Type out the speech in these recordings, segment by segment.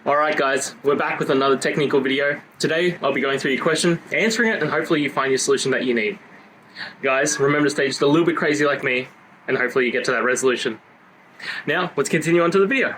Alright guys, we're back with another technical video. Today I'll be going through your question, answering it, and hopefully you find your solution that you need. Guys, remember to stay just a little bit crazy like me, and hopefully you get to that resolution. Now, let's continue on to the video.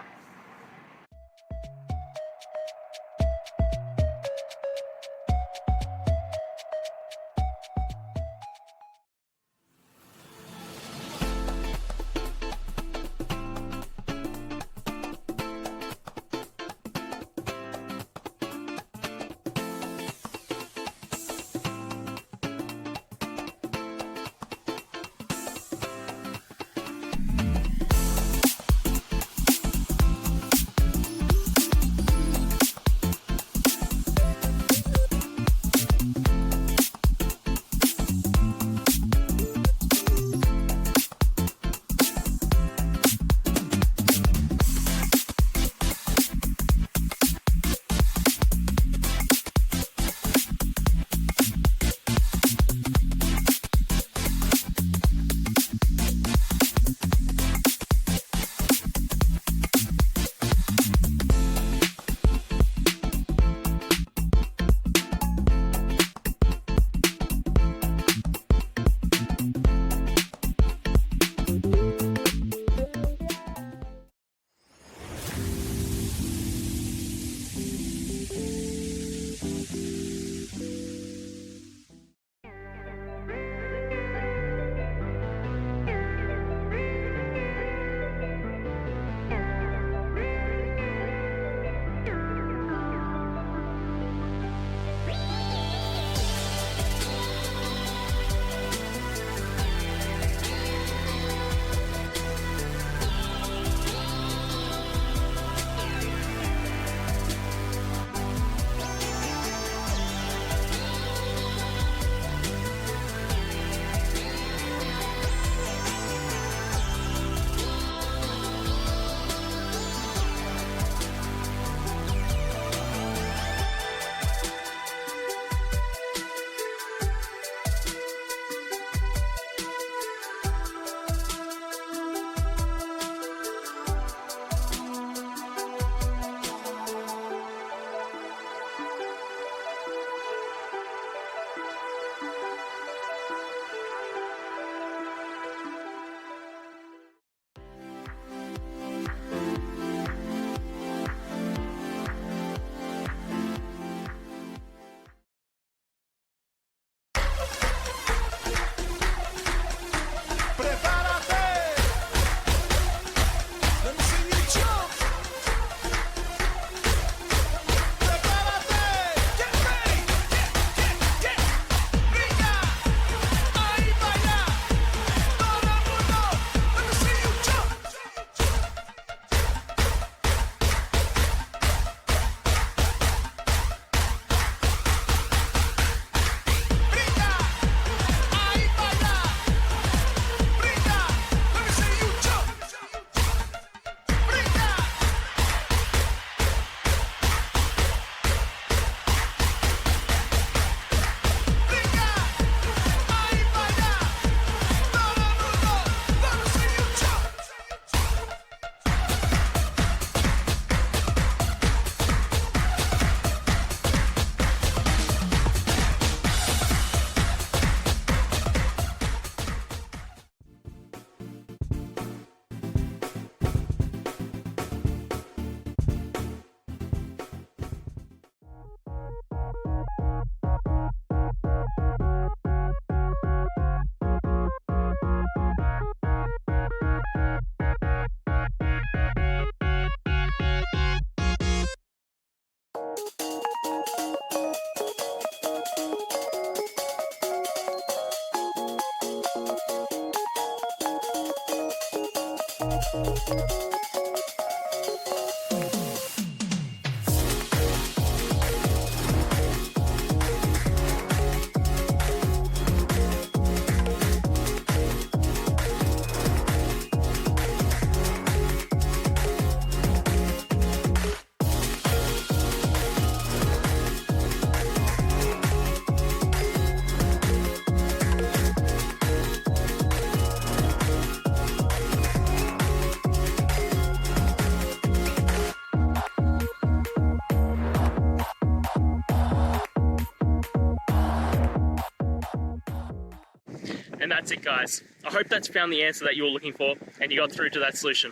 And that's it, guys. I hope that's found the answer that you were looking for and you got through to that solution.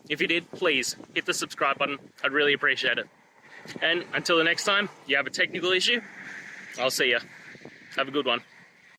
If you did, please hit the subscribe button. I'd really appreciate it. And until the next time you have a technical issue, I'll see ya. Have a good one.